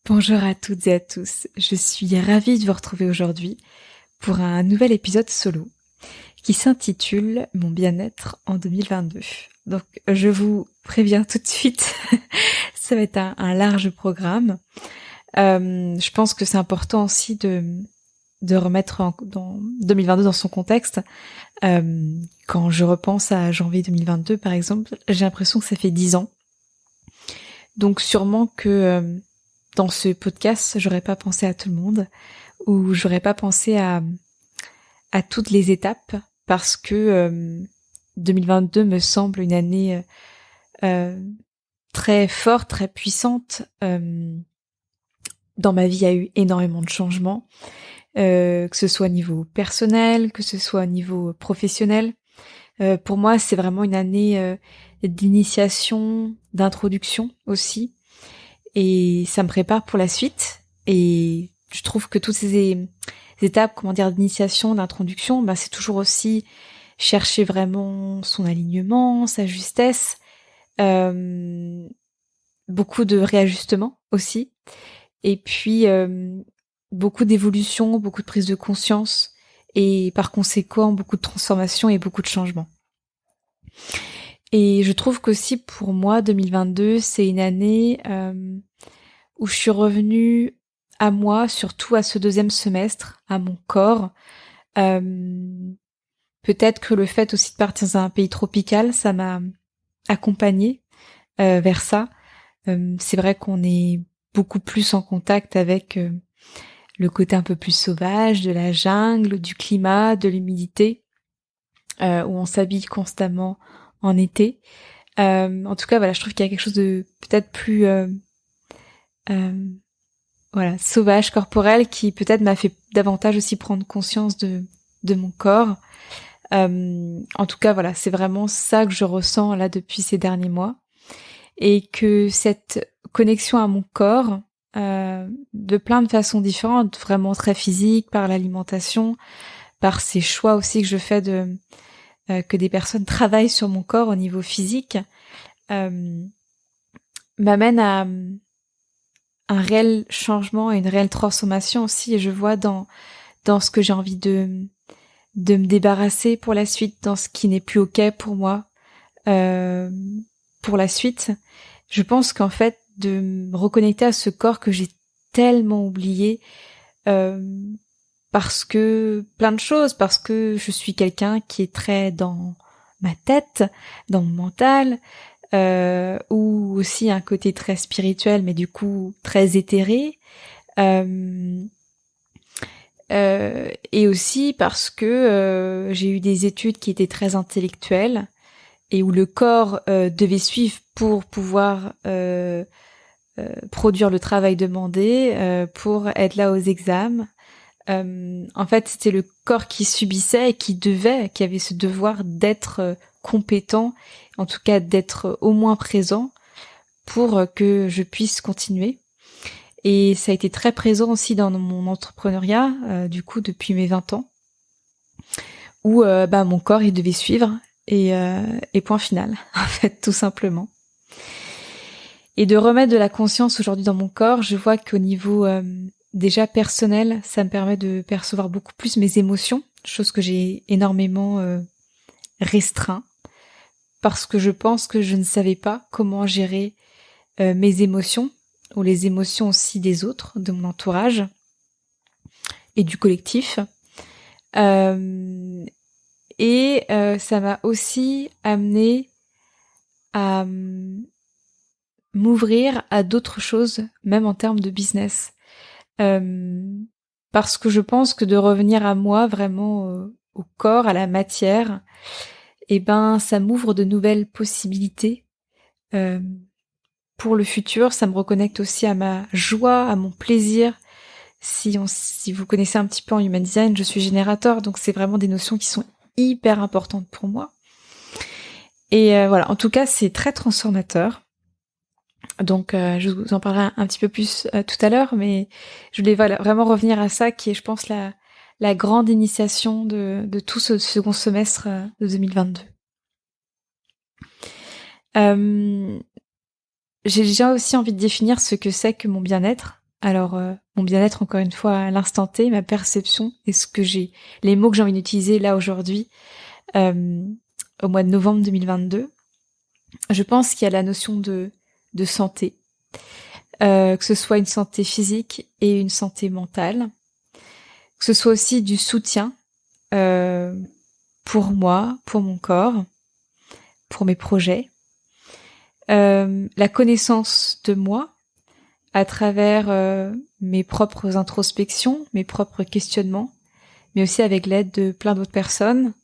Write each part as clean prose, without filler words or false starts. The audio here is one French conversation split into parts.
Bonjour à toutes et à tous, je suis ravie de vous retrouver aujourd'hui pour un nouvel épisode solo qui s'intitule Mon bien-être en 2022. Donc je vous préviens tout de suite, ça va être un large programme. Je pense que c'est important aussi de remettre dans 2022 dans son contexte. Quand je repense à janvier 2022 par exemple, j'ai l'impression que ça fait 10 ans. Donc sûrement que dans ce podcast, j'aurais pas pensé à tout le monde, ou j'aurais pas pensé à toutes les étapes, parce que 2022 me semble une année très forte, très puissante. Dans ma vie, il y a eu énormément de changements, que ce soit au niveau personnel, que ce soit au niveau professionnel. Pour moi, c'est vraiment une année d'initiation, d'introduction aussi. Et ça me prépare pour la suite. Et je trouve que toutes ces étapes, d'initiation, d'introduction, c'est toujours aussi chercher vraiment son alignement, sa justesse, beaucoup de réajustements aussi, et puis beaucoup d'évolution, beaucoup de prise de conscience, et par conséquent beaucoup de transformation et beaucoup de changements. Et je trouve qu'aussi pour moi, 2022, c'est une année où je suis revenue à moi, surtout à ce deuxième semestre, à mon corps. Peut-être que le fait aussi de partir dans un pays tropical, ça m'a accompagnée vers ça. C'est vrai qu'on est beaucoup plus en contact avec le côté un peu plus sauvage de la jungle, du climat, de l'humidité, où on s'habille constamment en été. En tout cas, voilà, je trouve qu'il y a quelque chose de peut-être plus sauvage, corporel, qui peut-être m'a fait davantage aussi prendre conscience de mon corps. En tout cas, voilà, c'est vraiment ça que je ressens là depuis ces derniers mois. Et que cette connexion à mon corps, de plein de façons différentes, vraiment très physique, par l'alimentation, par ces choix aussi que je fais que des personnes travaillent sur mon corps au niveau physique, m'amène à un réel changement et une réelle transformation aussi. Et je vois dans ce que j'ai envie de me débarrasser pour la suite, dans ce qui n'est plus ok pour moi pour la suite. Je pense qu'en fait, de me reconnecter à ce corps que j'ai tellement oublié, parce que plein de choses, parce que je suis quelqu'un qui est très dans ma tête, dans mon mental, ou aussi un côté très spirituel, mais du coup très éthéré. Et aussi parce que j'ai eu des études qui étaient très intellectuelles et où le corps devait suivre pour pouvoir produire le travail demandé, pour être là aux examens. En fait, c'était le corps qui subissait et qui avait ce devoir d'être compétent, en tout cas d'être au moins présent pour que je puisse continuer. Et ça a été très présent aussi dans mon entrepreneuriat, du coup depuis mes 20 ans, où mon corps il devait suivre et point final, en fait, tout simplement. Et de remettre de la conscience aujourd'hui dans mon corps, je vois qu'au niveau déjà personnel, ça me permet de percevoir beaucoup plus mes émotions, chose que j'ai énormément restreint, parce que je pense que je ne savais pas comment gérer mes émotions, ou les émotions aussi des autres, de mon entourage et du collectif. Et ça m'a aussi amené à m'ouvrir à d'autres choses, même en termes de business. Parce que je pense que de revenir à moi, vraiment au corps, à la matière, ça m'ouvre de nouvelles possibilités pour le futur. Ça me reconnecte aussi à ma joie, à mon plaisir. Si vous connaissez un petit peu en Human Design, je suis générateur, donc c'est vraiment des notions qui sont hyper importantes pour moi. Et voilà, en tout cas, c'est très transformateur. Donc je vous en parlerai un petit peu plus tout à l'heure, mais je voulais vraiment revenir à ça, qui est, je pense, la grande initiation de tout ce second semestre de 2022. J'ai déjà aussi envie de définir ce que c'est que mon bien-être. Alors, mon bien-être, encore une fois, à l'instant T, ma perception et les mots que j'ai envie d'utiliser là aujourd'hui, au mois de novembre 2022, je pense qu'il y a la notion de santé, que ce soit une santé physique et une santé mentale, que ce soit aussi du soutien pour moi, pour mon corps, pour mes projets, la connaissance de moi à travers mes propres introspections, mes propres questionnements, mais aussi avec l'aide de plein d'autres personnes,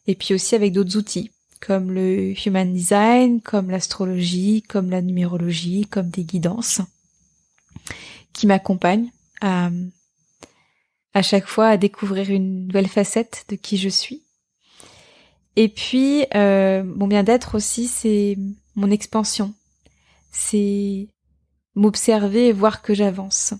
et puis aussi avec d'autres outils, comme le Human Design, comme l'astrologie, comme la numérologie, comme des guidances, qui m'accompagnent à chaque fois à découvrir une nouvelle facette de qui je suis. Et puis, mon bien-être aussi, c'est mon expansion. C'est m'observer et voir que j'avance.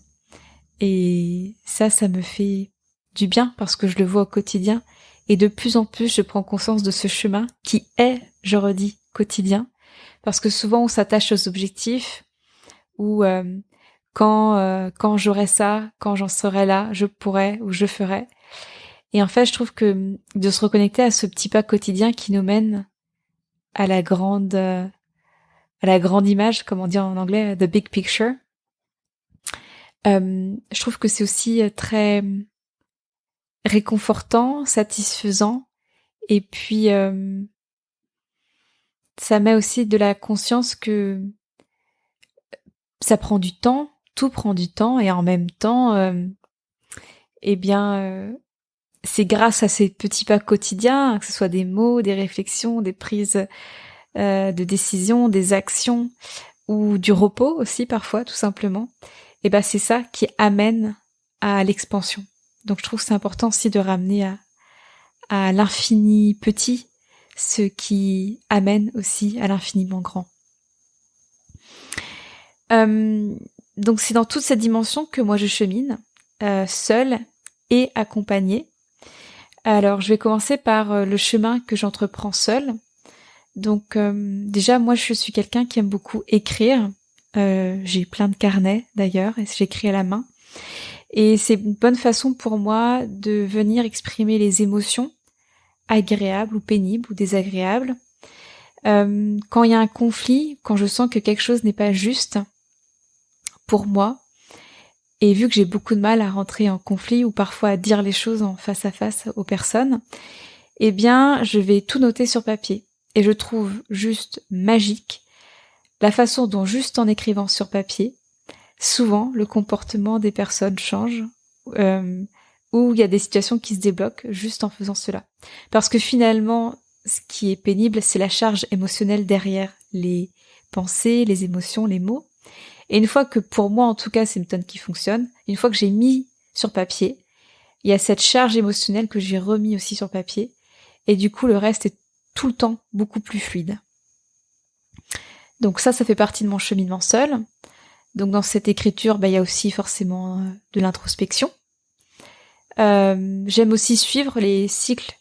Et ça me fait du bien parce que je le vois au quotidien. Et de plus en plus, je prends conscience de ce chemin qui est, je redis, quotidien. Parce que souvent, on s'attache aux objectifs ou quand j'aurai ça, quand j'en serai là, je pourrai ou je ferai. Et en fait, je trouve que de se reconnecter à ce petit pas quotidien qui nous mène à la grande image, comme on dit en anglais, the big picture. Je trouve que c'est aussi très réconfortant, satisfaisant, et puis ça met aussi de la conscience que ça prend du temps, tout prend du temps, et en même temps, c'est grâce à ces petits pas quotidiens, que ce soit des mots, des réflexions, des prises de décision, des actions, ou du repos aussi parfois, tout simplement, et c'est ça qui amène à l'expansion. Donc je trouve que c'est important aussi de ramener à l'infini petit ce qui amène aussi à l'infiniment grand. Donc c'est dans toute cette dimension que moi je chemine, seule et accompagnée. Alors je vais commencer par le chemin que j'entreprends seule. Donc déjà moi je suis quelqu'un qui aime beaucoup écrire. J'ai plein de carnets d'ailleurs et j'écris à la main. Et c'est une bonne façon pour moi de venir exprimer les émotions agréables ou pénibles ou désagréables. Quand il y a un conflit, quand je sens que quelque chose n'est pas juste pour moi, et vu que j'ai beaucoup de mal à rentrer en conflit ou parfois à dire les choses en face à face aux personnes, eh bien je vais tout noter sur papier. Et je trouve juste magique la façon dont juste en écrivant sur papier, souvent le comportement des personnes change, ou il y a des situations qui se débloquent juste en faisant cela. Parce que finalement, ce qui est pénible, c'est la charge émotionnelle derrière les pensées, les émotions, les mots. Et une fois que, pour moi en tout cas, c'est une méthode qui fonctionne, une fois que j'ai mis sur papier, il y a cette charge émotionnelle que j'ai remis aussi sur papier, et du coup le reste est tout le temps beaucoup plus fluide. Donc ça fait partie de mon cheminement seul. Donc dans cette écriture, il y a aussi forcément de l'introspection. J'aime aussi suivre les cycles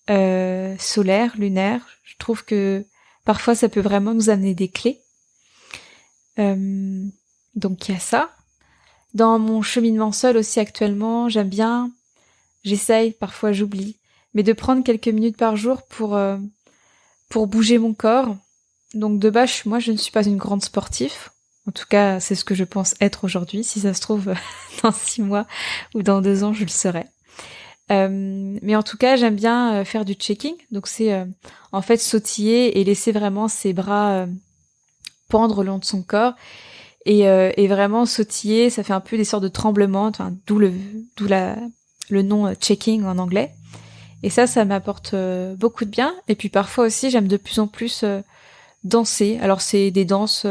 solaires, lunaires. Je trouve que parfois ça peut vraiment nous amener des clés. Donc il y a ça. Dans mon cheminement seul aussi actuellement, j'essaye, parfois j'oublie, mais de prendre quelques minutes par jour pour bouger mon corps. Donc de base, moi je ne suis pas une grande sportive. En tout cas, c'est ce que je pense être aujourd'hui. Si ça se trouve, dans 6 mois ou dans 2 ans, je le serai. Mais en tout cas, j'aime bien faire du checking. Donc c'est en fait sautiller et laisser vraiment ses bras pendre le long de son corps. Et vraiment sautiller, ça fait un peu des sortes de tremblements, d'où le nom checking en anglais. Et ça m'apporte beaucoup de bien. Et puis parfois aussi, j'aime de plus en plus danser. Alors c'est des danses...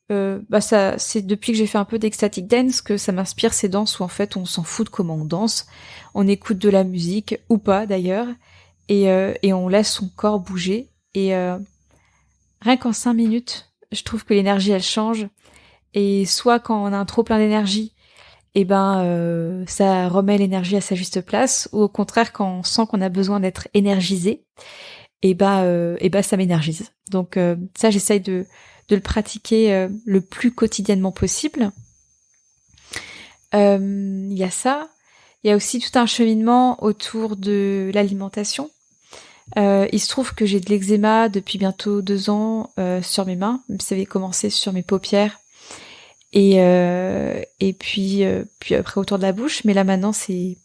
c'est depuis que j'ai fait un peu d'ecstatic dance que ça m'inspire ces danses où en fait on s'en fout de comment on danse, on écoute de la musique ou pas d'ailleurs et on laisse son corps bouger et rien qu'en 5 minutes je trouve que l'énergie elle change et soit quand on a un trop plein d'énergie ça remet l'énergie à sa juste place ou au contraire quand on sent qu'on a besoin d'être énergisé ça m'énergise. Donc ça j'essaye de le pratiquer le plus quotidiennement possible. Il y a ça. Il y a aussi tout un cheminement autour de l'alimentation. Il se trouve que j'ai de l'eczéma depuis bientôt 2 ans sur mes mains. Ça avait commencé sur mes paupières et puis après autour de la bouche. Mais là maintenant, c'est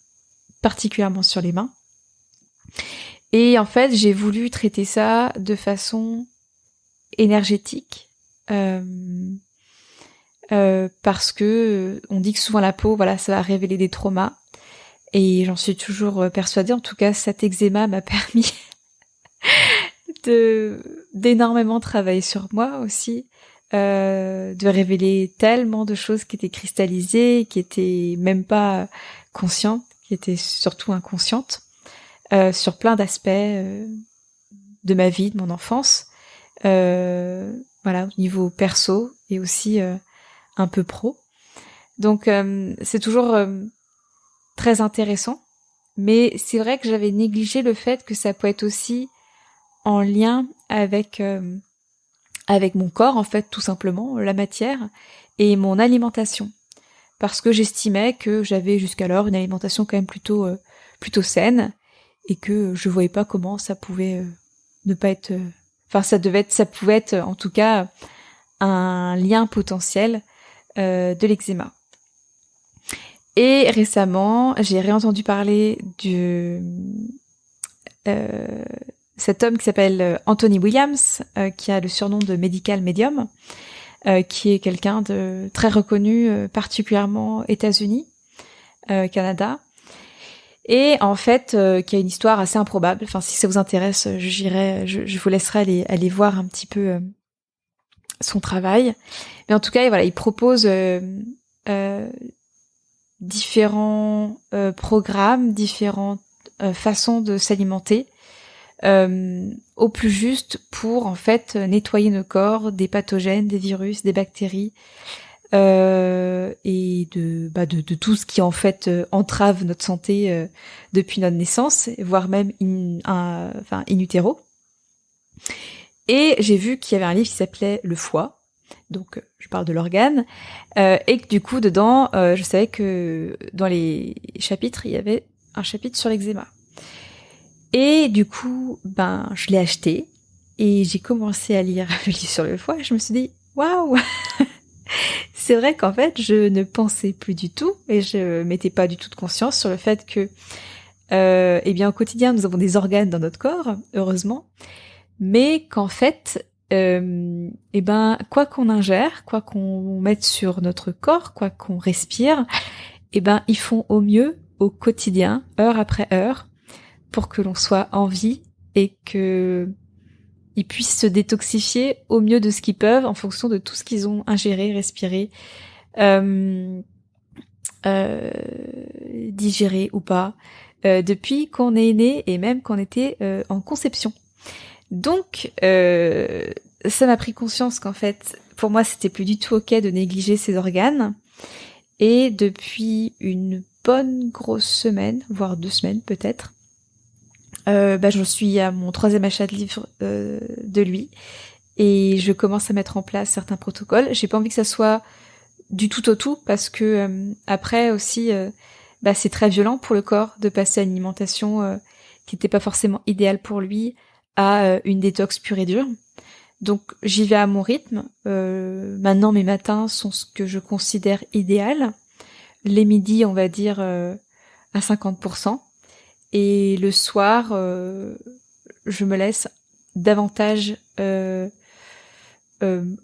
particulièrement sur les mains. Et en fait, j'ai voulu traiter ça de façon énergétique. Parce que on dit que souvent la peau, voilà, ça va révéler des traumas. Et j'en suis toujours persuadée. En tout cas, cet eczéma m'a permis d'énormément travailler sur moi aussi, de révéler tellement de choses qui étaient cristallisées, qui étaient même pas conscientes, qui étaient surtout inconscientes, sur plein d'aspects de ma vie, de mon enfance, voilà, au niveau perso et aussi un peu pro. Donc c'est toujours très intéressant, mais c'est vrai que j'avais négligé le fait que ça peut être aussi en lien avec mon corps, en fait, tout simplement, la matière, et mon alimentation. Parce que j'estimais que j'avais jusqu'alors une alimentation quand même plutôt saine, et que je voyais pas comment ça pouvait ne pas être... ça pouvait être en tout cas un lien potentiel de l'eczéma. Et récemment, j'ai réentendu parler de cet homme qui s'appelle Anthony Williams, qui a le surnom de Medical Medium, qui est quelqu'un de très reconnu, particulièrement États-Unis, Canada, et en fait, qui a une histoire assez improbable. Enfin, si ça vous intéresse, je vous laisserai aller voir un petit peu son travail. Mais en tout cas, voilà, il propose différents programmes, différentes façons de s'alimenter au plus juste pour en fait nettoyer nos corps des pathogènes, des virus, des bactéries et de tout ce qui en fait entrave notre santé depuis notre naissance, voire même in utero. Et j'ai vu qu'il y avait un livre qui s'appelait Le foie. Donc, je parle de l'organe, et que du coup, dedans, je savais que dans les chapitres, il y avait un chapitre sur l'eczéma. Et du coup, je l'ai acheté, et j'ai commencé à lire le livre sur le foie, et je me suis dit, waouh, c'est vrai qu'en fait, je ne pensais plus du tout, et je mettais pas du tout de conscience sur le fait que, eh bien, au quotidien, nous avons des organes dans notre corps, heureusement, mais qu'en fait, quoi qu'on ingère, quoi qu'on mette sur notre corps, quoi qu'on respire, ils font au mieux au quotidien, heure après heure, pour que l'on soit en vie et que ils puissent se détoxifier au mieux de ce qu'ils peuvent en fonction de tout ce qu'ils ont ingéré, respiré, digéré ou pas, depuis qu'on est né et même qu'on était en conception. Donc, ça m'a pris conscience qu'en fait, pour moi, c'était plus du tout ok de négliger ces organes. Et depuis une bonne grosse semaine, voire 2 semaines peut-être, j'en suis à mon 3e achat de livre de lui. Et je commence à mettre en place certains protocoles. J'ai pas envie que ça soit du tout au tout, parce que après aussi, c'est très violent pour le corps de passer à une alimentation qui n'était pas forcément idéale pour lui, à une détox pure et dure. Donc j'y vais à mon rythme. Maintenant mes matins sont ce que je considère idéal. Les midis, on va dire à 50%. Et le soir, je me laisse davantage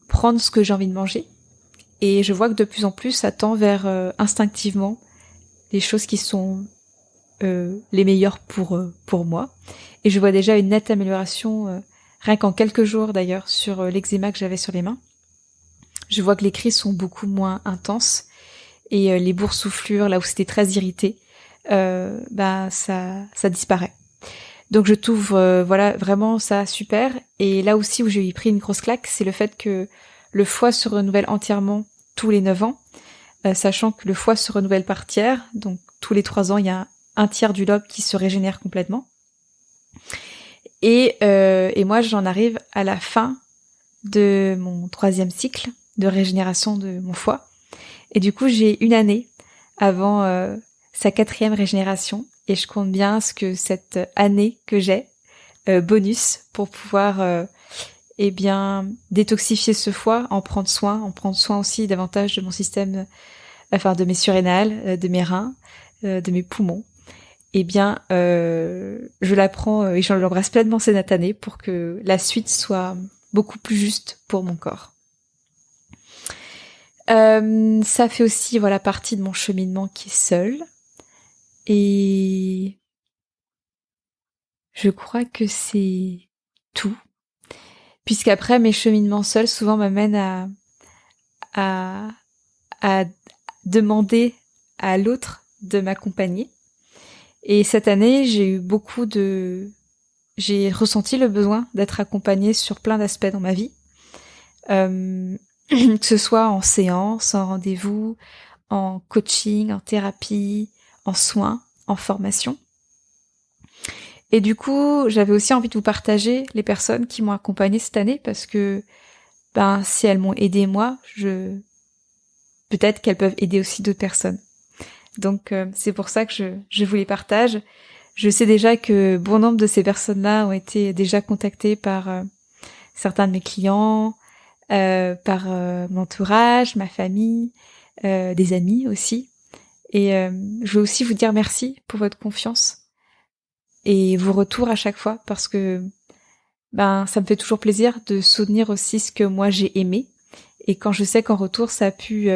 prendre ce que j'ai envie de manger. Et je vois que de plus en plus, ça tend vers instinctivement les choses qui sont les meilleures pour moi. Et je vois déjà une nette amélioration, rien qu'en quelques jours d'ailleurs, sur l'eczéma que j'avais sur les mains. Je vois que les crises sont beaucoup moins intenses, et les boursouflures, là où c'était très irrité, ça disparaît. Donc je trouve vraiment ça super. Et là aussi où j'ai pris une grosse claque, c'est le fait que le foie se renouvelle entièrement tous les 9 ans, sachant que le foie se renouvelle par tiers, donc tous les 3 ans, il y a un tiers du lobe qui se régénère complètement. Et moi, j'en arrive à la fin de mon 3e cycle de régénération de mon foie. Et du coup, j'ai une année avant sa 4e régénération. Et je compte bien ce que cette année que j'ai, bonus, pour pouvoir eh bien détoxifier ce foie, en prendre soin aussi davantage de mon système, enfin de mes surrénales, de mes reins, de mes poumons. Eh bien, je la prends et je l'embrasse pleinement cette année pour que la suite soit beaucoup plus juste pour mon corps. Ça fait aussi voilà partie de mon cheminement qui est seul. Et je crois que c'est tout. Puisqu'après, mes cheminements seuls souvent m'amènent à, à demander à l'autre de m'accompagner. Et cette année, j'ai ressenti le besoin d'être accompagnée sur plein d'aspects dans ma vie. Que ce soit en séance, en rendez-vous, en coaching, en thérapie, en soins, en formation. Et du coup, j'avais aussi envie de vous partager les personnes qui m'ont accompagnée cette année parce que, si elles m'ont aidée moi, peut-être qu'elles peuvent aider aussi d'autres personnes. Donc, c'est pour ça que je vous les partage. Je sais déjà que bon nombre de ces personnes-là ont été déjà contactées par certains de mes clients, par mon entourage, ma famille, des amis aussi. Et je veux aussi vous dire merci pour votre confiance et vos retours à chaque fois parce que ça me fait toujours plaisir de soutenir aussi ce que moi j'ai aimé. Et quand je sais qu'en retour ça a pu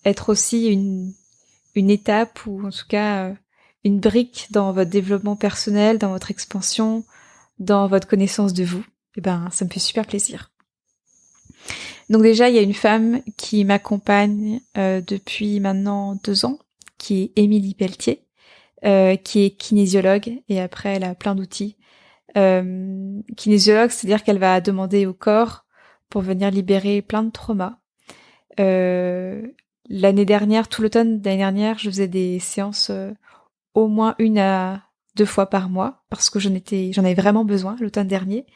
être aussi une étape ou en tout cas une brique dans votre développement personnel, dans votre expansion, dans votre connaissance de vous, ça me fait super plaisir. Donc déjà, il y a une femme qui m'accompagne depuis maintenant 2 ans, qui est Émilie Pelletier, qui est kinésiologue, et après elle a plein d'outils. Kinésiologue, c'est-à-dire qu'elle va demander au corps pour venir libérer plein de traumas. L'année dernière, tout l'automne l'année dernière, je faisais des séances au moins 1 à 2 fois par mois, parce que j'en avais vraiment besoin l'automne dernier.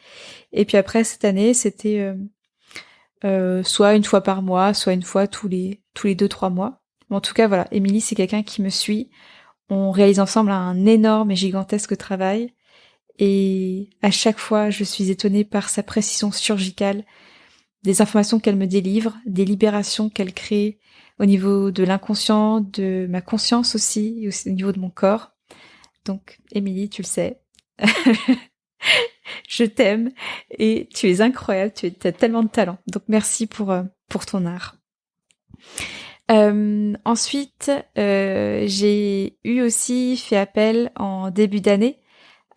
Et puis après, cette année, c'était soit 1 fois par mois, soit 1 fois tous les 2-3 mois. Mais en tout cas, voilà, Émilie, c'est quelqu'un qui me suit. On réalise ensemble un énorme et gigantesque travail. Et à chaque fois, je suis étonnée par sa précision chirurgicale, des informations qu'elle me délivre, des libérations qu'elle crée au niveau de l'inconscient, de ma conscience aussi, et aussi au niveau de mon corps. Donc, Émilie, tu le sais. Je t'aime et tu es incroyable, tu as tellement de talent. Donc merci pour ton art. Ensuite, j'ai aussi fait appel en début d'année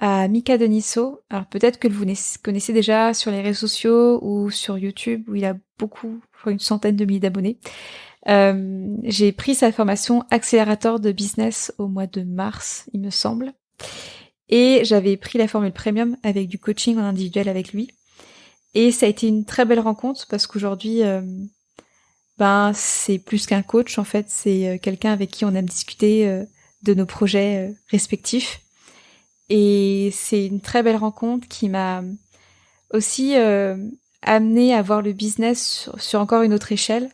à Mika Deniso. Alors peut-être que vous connaissez déjà sur les réseaux sociaux ou sur YouTube où il a beaucoup, je crois 100 000 de milliers d'abonnés. J'ai pris sa formation accélérateur de business au mois de mars, il me semble. Et j'avais pris la formule premium avec du coaching en individuel avec lui. Et ça a été une très belle rencontre parce qu'aujourd'hui, c'est plus qu'un coach en fait, c'est quelqu'un avec qui on aime discuter de nos projets respectifs. Et c'est une très belle rencontre qui m'a aussi amené à voir le business sur encore une autre échelle.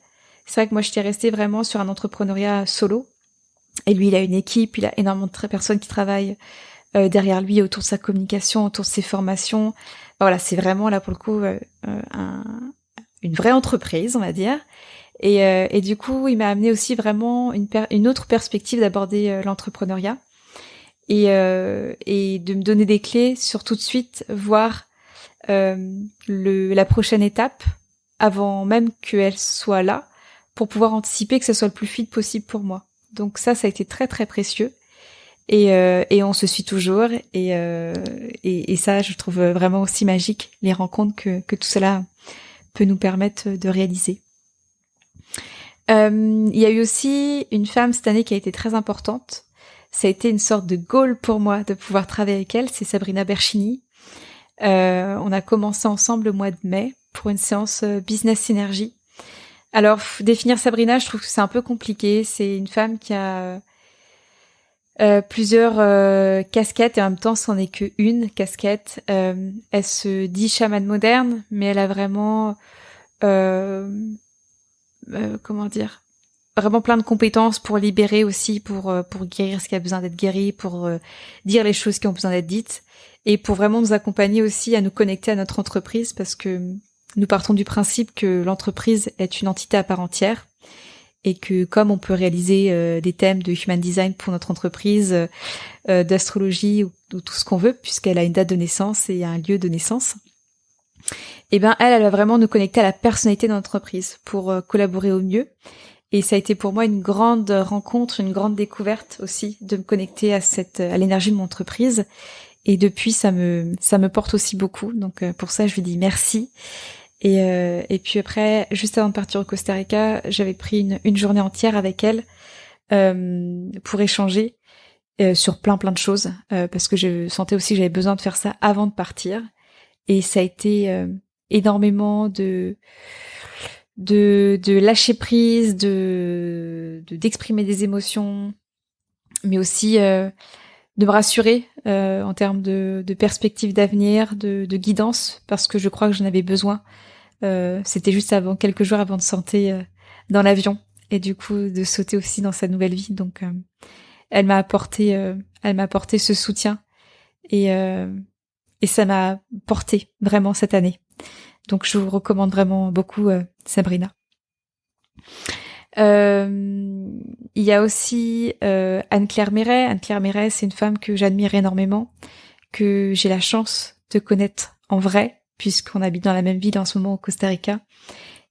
C'est vrai que moi, j'étais restée vraiment sur un entrepreneuriat solo. Et lui, il a une équipe, il a énormément de personnes qui travaillent derrière lui autour de sa communication, autour de ses formations. Voilà, c'est vraiment là pour le coup une vraie entreprise, on va dire. Et du coup, il m'a amené aussi vraiment une autre perspective d'aborder l'entrepreneuriat et de me donner des clés sur tout de suite voir la prochaine étape avant même qu'elle soit là pour pouvoir anticiper que ce soit le plus fluide possible pour moi. Donc ça a été très très précieux. Et on se suit toujours et ça je trouve vraiment aussi magique les rencontres que tout cela peut nous permettre de réaliser. Il y a eu aussi une femme cette année qui a été très importante. Ça a été une sorte de goal pour moi de pouvoir travailler avec elle, c'est Sabrina Berchini. On a commencé ensemble le mois de mai pour une séance business synergie. Alors définir Sabrina, je trouve que c'est un peu compliqué. C'est une femme qui a plusieurs casquettes et en même temps c'en est qu'une casquette. Elle se dit chamane moderne, mais elle a vraiment comment dire, vraiment plein de compétences pour libérer aussi, pour guérir ce qui a besoin d'être guéri, pour dire les choses qui ont besoin d'être dites, et pour vraiment nous accompagner aussi à nous connecter à notre entreprise, parce que nous partons du principe que l'entreprise est une entité à part entière, et que comme on peut réaliser des thèmes de human design pour notre entreprise, d'astrologie ou tout ce qu'on veut, puisqu'elle a une date de naissance et un lieu de naissance, et ben elle va vraiment nous connecter à la personnalité de l'entreprise pour collaborer au mieux. Et ça a été pour moi une grande rencontre, une grande découverte aussi, de me connecter à l'énergie de mon entreprise. Et depuis, ça me porte aussi beaucoup. Donc pour ça, je lui dis merci. Et puis après, juste avant de partir au Costa Rica, j'avais pris une journée entière avec elle pour échanger sur plein de choses, parce que je sentais aussi que j'avais besoin de faire ça avant de partir. Et ça a été énormément de lâcher prise, d'exprimer des émotions, mais aussi de me rassurer en termes de perspectives d'avenir, de guidance, parce que je crois que j'en avais besoin. C'était juste quelques jours avant de sauter dans l'avion, et du coup de sauter aussi dans sa nouvelle vie. Donc elle m'a apporté ce soutien, et ça m'a porté vraiment cette année. Donc je vous recommande vraiment beaucoup Sabrina. Il y a aussi Anne-Claire Méret. Anne-Claire Méret, c'est une femme que j'admire énormément, que j'ai la chance de connaître en vrai, puisqu'on habite dans la même ville en ce moment au Costa Rica.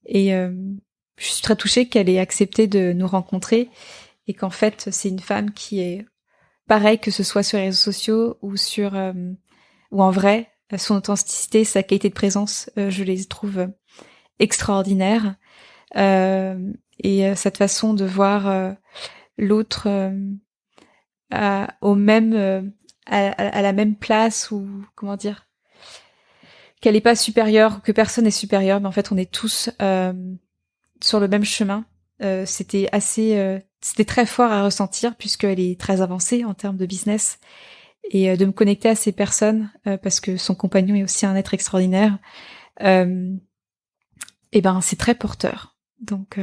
Et je suis très touchée qu'elle ait accepté de nous rencontrer, et qu'en fait c'est une femme qui est pareille, que ce soit sur les réseaux sociaux ou ou en vrai. Son authenticité, sa qualité de présence, je les trouve extraordinaires. Et cette façon de voir l'autre à la même place, ou comment dire, qu'elle n'est pas supérieure, que personne n'est supérieur, mais en fait on est tous sur le même chemin. C'était très fort à ressentir, puisqu'elle est très avancée en termes de business. Et de me connecter à ces personnes, parce que son compagnon est aussi un être extraordinaire, et ben c'est très porteur, donc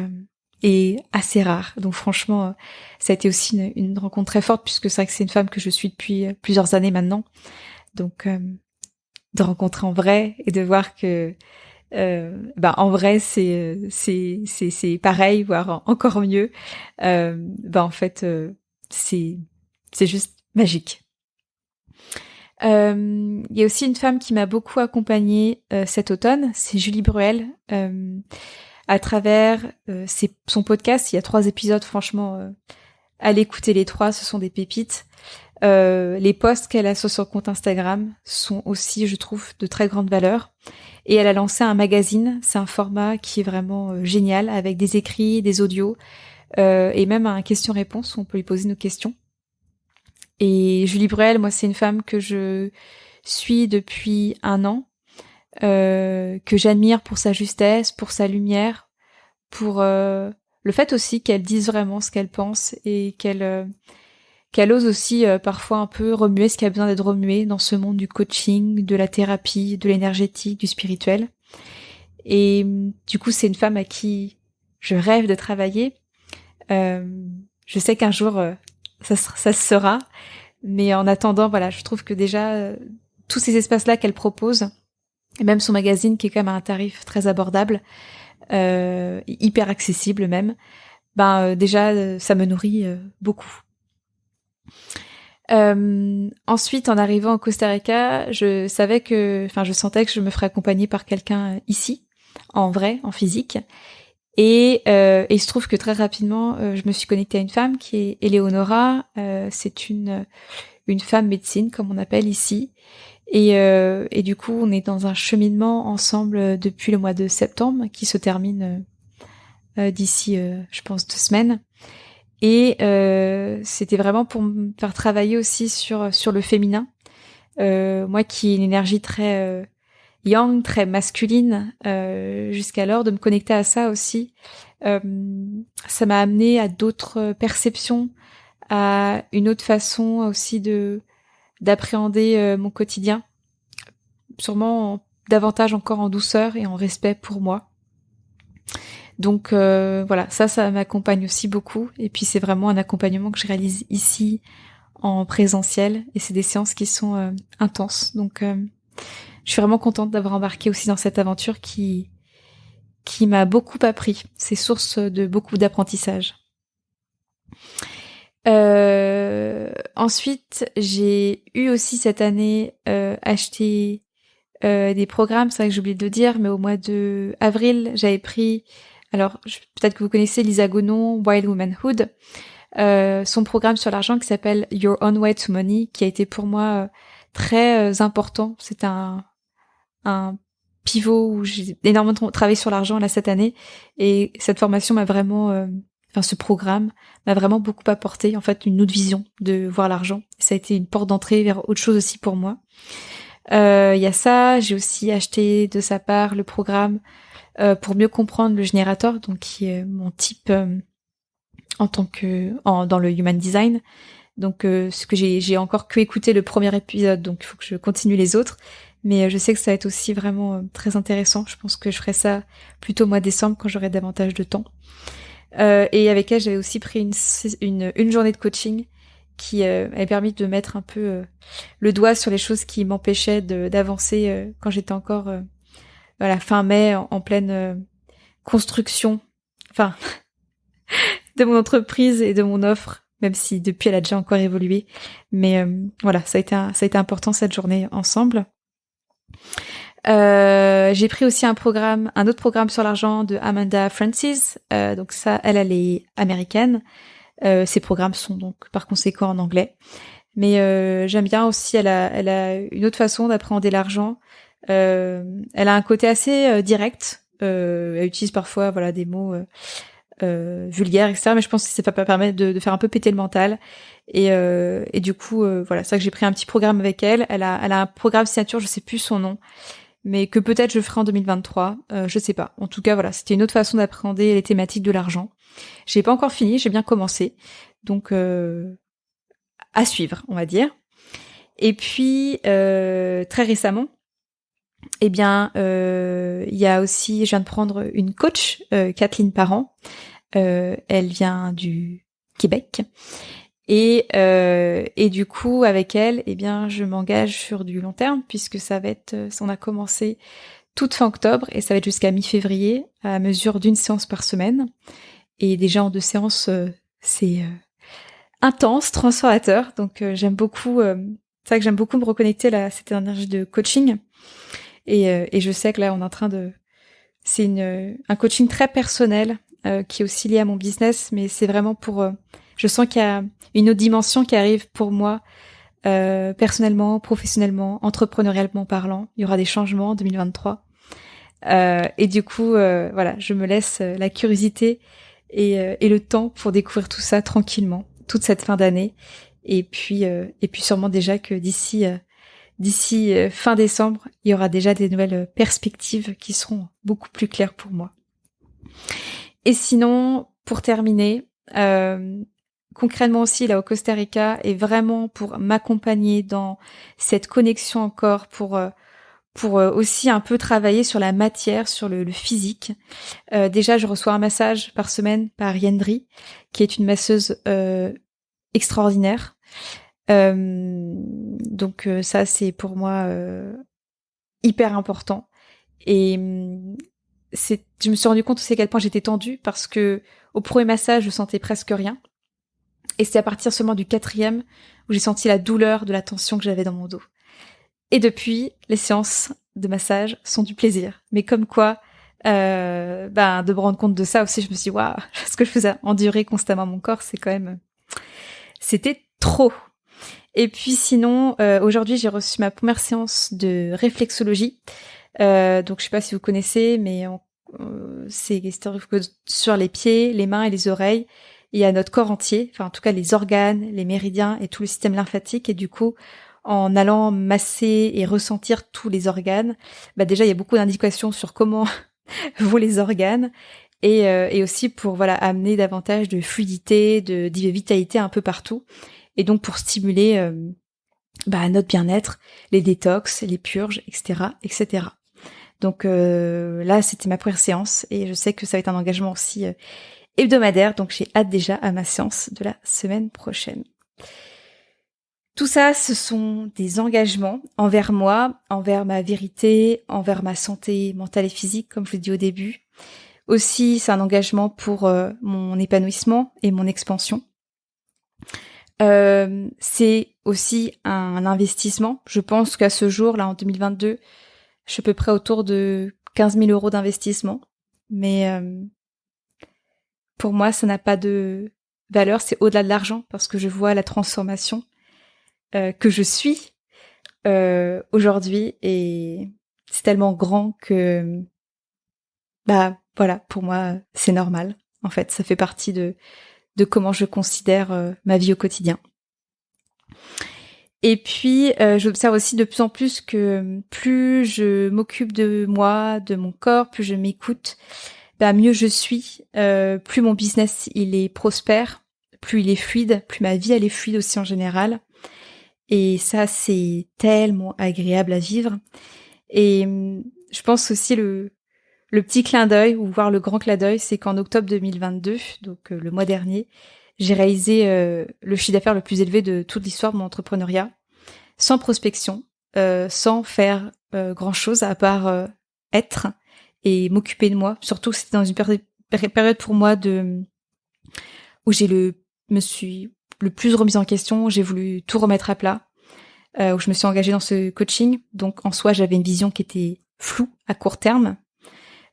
et assez rare. Donc franchement, ça a été aussi une rencontre très forte, puisque c'est vrai que c'est une femme que je suis depuis plusieurs années maintenant. Donc de rencontrer en vrai et de voir que en vrai c'est pareil, voire encore mieux. En fait c'est juste magique. Il y a aussi une femme qui m'a beaucoup accompagnée cet automne, c'est Julie Bruel, à travers son podcast. Il y a 3 épisodes, franchement, allez écouter les 3, ce sont des pépites. Les posts qu'elle a sur son compte Instagram sont aussi, je trouve, de très grande valeur. Et elle a lancé un magazine, c'est un format qui est vraiment génial, avec des écrits, des audios, et même un question-réponse où on peut lui poser nos questions. Et Julie Bruel, moi, c'est une femme que je suis depuis 1 an, que j'admire pour sa justesse, pour sa lumière, pour le fait aussi qu'elle dise vraiment ce qu'elle pense, et qu'elle ose aussi parfois un peu remuer ce qui a besoin d'être remué dans ce monde du coaching, de la thérapie, de l'énergétique, du spirituel. Et du coup, c'est une femme à qui je rêve de travailler. Je sais qu'un jour, ça se sera. Mais en attendant, voilà, je trouve que déjà, tous ces espaces-là qu'elle propose, et même son magazine qui est quand même à un tarif très abordable, hyper accessible même, déjà, ça me nourrit beaucoup. Ensuite, en arrivant au Costa Rica, je sentais que je me ferais accompagner par quelqu'un ici, en vrai, en physique. Et il se trouve que très rapidement, je me suis connectée à une femme qui est Eleonora. C'est une femme médecine, comme on appelle ici. Et du coup, on est dans un cheminement ensemble depuis le mois de septembre, qui se termine d'ici, je pense, 2 semaines. Et c'était vraiment pour me faire travailler aussi sur le féminin. Moi qui ai une énergie très yang, très masculine jusqu'alors, de me connecter à ça aussi, ça m'a amené à d'autres perceptions, à une autre façon aussi d'appréhender mon quotidien, sûrement davantage encore en douceur et en respect pour moi. Donc voilà, ça m'accompagne aussi beaucoup. Et puis c'est vraiment un accompagnement que je réalise ici en présentiel, et c'est des séances qui sont intenses. Donc je suis vraiment contente d'avoir embarqué aussi dans cette aventure qui m'a beaucoup appris. C'est source de beaucoup d'apprentissage. Ensuite, j'ai eu aussi cette année acheté des programmes, c'est vrai que j'ai oublié de le dire, mais au mois de avril, j'avais pris, alors peut-être que vous connaissez Lisa Gonon, Wild Womanhood, son programme sur l'argent qui s'appelle Your Own Way to Money, qui a été pour moi très important. C'est un pivot où j'ai énormément travaillé sur l'argent là cette année, et cette formation m'a vraiment ce programme m'a vraiment beaucoup apporté, en fait, une autre vision de voir l'argent. Ça a été une porte d'entrée vers autre chose aussi pour moi. Il y a ça, j'ai aussi acheté de sa part le programme pour mieux comprendre le générateur, donc qui est mon type en tant que dans le human design. Donc ce que j'ai encore que écouté le premier épisode, donc il faut que je continue les autres. Mais je sais que ça va être aussi vraiment très intéressant. Je pense que je ferai ça plutôt au mois de décembre quand j'aurai davantage de temps. Et avec elle, j'avais aussi pris une journée de coaching qui avait permis de mettre un peu le doigt sur les choses qui m'empêchaient d'avancer quand j'étais encore voilà, fin mai, en pleine construction, enfin, de mon entreprise et de mon offre, même si depuis elle a déjà encore évolué. Mais voilà, ça a été important cette journée ensemble. J'ai pris aussi un autre programme sur l'argent de Amanda Francis. Donc ça, elle est américaine. Ses programmes sont donc par conséquent en anglais. Mais j'aime bien aussi, elle a une autre façon d'appréhender l'argent. Elle a un côté assez direct. Elle utilise parfois voilà des mots vulgaires, etc. Mais je pense que ça peut permettre de faire un peu péter le mental. Et du coup, voilà, c'est ça que j'ai pris un petit programme avec elle. Elle a un programme signature, je sais plus son nom, mais que peut-être je ferai en 2023, je sais pas. En tout cas, voilà, c'était une autre façon d'appréhender les thématiques de l'argent. J'ai pas encore fini, j'ai bien commencé. Donc à suivre, on va dire. Et puis très récemment, eh bien, il y a aussi, je viens de prendre une coach, Kathleen Parent. Elle vient du Québec. Et du coup, avec elle, eh bien, je m'engage sur du long terme, puisque ça va être, on a commencé toute fin octobre et ça va être jusqu'à mi-février, à mesure d'une séance par semaine. Et déjà en 2 séances, c'est intense, transformateur. Donc j'aime beaucoup, c'est vrai que j'aime beaucoup me reconnecter à cette énergie de coaching. Et je sais que là, on est en train c'est un coaching très personnel qui est aussi lié à mon business, mais c'est vraiment pour, je sens qu'il y a une autre dimension qui arrive pour moi, personnellement, professionnellement, entrepreneurialement parlant. Il y aura des changements en 2023. Et du coup, voilà, je me laisse la curiosité et le temps pour découvrir tout ça tranquillement, toute cette fin d'année. Et puis sûrement déjà que d'ici fin décembre, il y aura déjà des nouvelles perspectives qui seront beaucoup plus claires pour moi. Et sinon, pour terminer, concrètement aussi là au Costa Rica, et vraiment pour m'accompagner dans cette connexion encore, pour aussi un peu travailler sur la matière, sur le physique. Déjà, je reçois un massage par semaine par Yendri, qui est une masseuse extraordinaire. Donc ça, c'est pour moi hyper important. Et je me suis rendu compte aussi à quel point j'étais tendue, parce que au premier massage, je sentais presque rien. Et c'est à partir seulement du 4e où j'ai senti la douleur de la tension que j'avais dans mon dos. Et depuis, les séances de massage sont du plaisir. Mais comme quoi, de me rendre compte de ça aussi, je me suis dit, waouh, ce que je faisais endurer constamment mon corps, c'était trop. Et puis sinon, aujourd'hui, j'ai reçu ma première séance de réflexologie. Donc je sais pas si vous connaissez, mais c'est sur les pieds, les mains et les oreilles. Il y a notre corps entier, enfin en tout cas les organes, les méridiens et tout le système lymphatique. Et du coup, en allant masser et ressentir tous les organes, déjà il y a beaucoup d'indications sur comment vont les organes, et aussi pour voilà amener davantage de fluidité, de vitalité un peu partout, et donc pour stimuler notre bien-être, les détox, les purges, etc., etc. Donc là, c'était ma première séance et je sais que ça va être un engagement aussi hebdomadaire. Donc j'ai hâte déjà à ma séance de la semaine prochaine. Tout ça, ce sont des engagements envers moi, envers ma vérité, envers ma santé mentale et physique, comme je l'ai dit au début. Aussi, c'est un engagement pour mon épanouissement et mon expansion. C'est aussi un investissement. Je pense qu'à ce jour, là, en 2022, je suis à peu près autour de 15 000 euros d'investissement. Mais pour moi, ça n'a pas de valeur. C'est au-delà de l'argent parce que je vois la transformation que je suis aujourd'hui et c'est tellement grand que bah voilà, pour moi c'est normal. En fait, ça fait partie de comment je considère ma vie au quotidien. Et puis j'observe aussi de plus en plus que plus je m'occupe de moi, de mon corps, plus je m'écoute, bah mieux je suis, plus mon business il est prospère, plus il est fluide, plus ma vie elle est fluide aussi en général. Et ça, c'est tellement agréable à vivre. Et je pense aussi le petit clin d'œil, ou voire le grand clin d'œil, c'est qu'en octobre 2022, donc le mois dernier, j'ai réalisé le chiffre d'affaires le plus élevé de toute l'histoire de mon entrepreneuriat, sans prospection, sans faire grand-chose à part être et m'occuper de moi. Surtout que c'était dans une période pour moi où me suis le plus remise en question, j'ai voulu tout remettre à plat, où je me suis engagée dans ce coaching. Donc en soi, j'avais une vision qui était floue à court terme.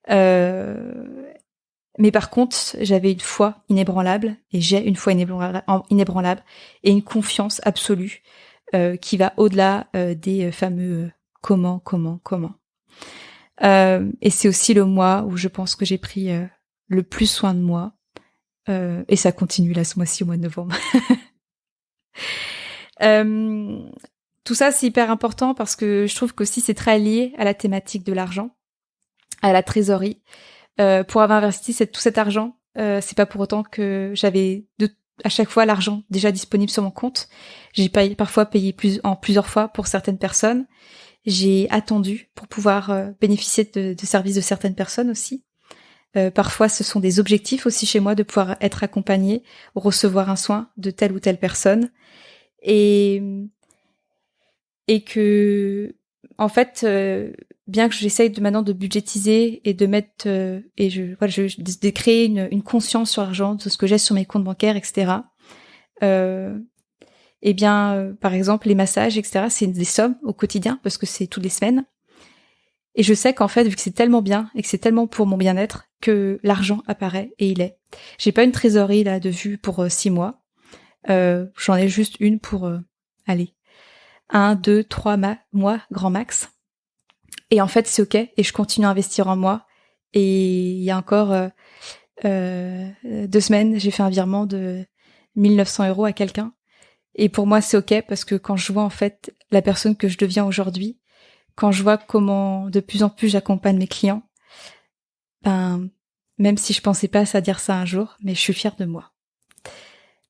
Mais par contre, j'avais une foi inébranlable, et j'ai une foi inébranlable et une confiance absolue qui va au-delà des fameux comment. Et c'est aussi le mois où je pense que j'ai pris le plus soin de moi. Et ça continue là ce mois-ci au mois de novembre. Tout ça, c'est hyper important parce que je trouve qu'aussi c'est très lié à la thématique de l'argent, à la trésorerie. Pour avoir investi tout cet argent, c'est pas pour autant que j'avais à chaque fois l'argent déjà disponible sur mon compte. J'ai parfois payé plusieurs fois pour certaines personnes. J'ai attendu pour pouvoir bénéficier de services de certaines personnes aussi. Parfois, ce sont des objectifs aussi chez moi de pouvoir être accompagnée ou recevoir un soin de telle ou telle personne. Et que, en fait, bien que j'essaye maintenant de budgétiser et de mettre de créer une conscience sur l'argent, de ce que j'ai sur mes comptes bancaires, etc. Eh bien, par exemple, les massages, etc. C'est des sommes au quotidien parce que c'est toutes les semaines. Et je sais qu'en fait, vu que c'est tellement bien et que c'est tellement pour mon bien-être, que l'argent apparaît et il est. J'ai pas une trésorerie là de vue pour 6 mois. J'en ai juste une pour, 1, 2, 3 mois, grand max. Et en fait, c'est ok. Et je continue à investir en moi. Et il y a encore 2 semaines, j'ai fait un virement de 1 900 € à quelqu'un. Et pour moi, c'est ok parce que quand je vois en fait la personne que je deviens aujourd'hui, quand je vois comment de plus en plus j'accompagne mes clients, ben, même si je pensais pas à dire ça un jour, mais je suis fière de moi.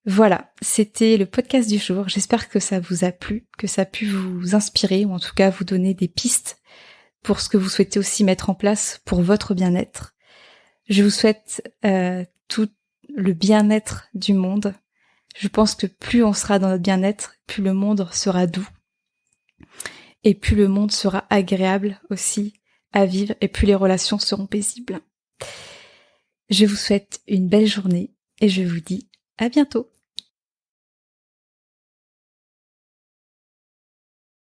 Voilà, c'était le podcast du jour. J'espère que ça vous a plu, que ça a pu vous inspirer ou en tout cas vous donner des pistes pour ce que vous souhaitez aussi mettre en place pour votre bien-être. Je vous souhaite tout le bien-être du monde. Je pense que plus on sera dans notre bien-être, plus le monde sera doux. Et plus le monde sera agréable aussi à vivre et plus les relations seront paisibles. Je vous souhaite une belle journée et je vous dis à bientôt.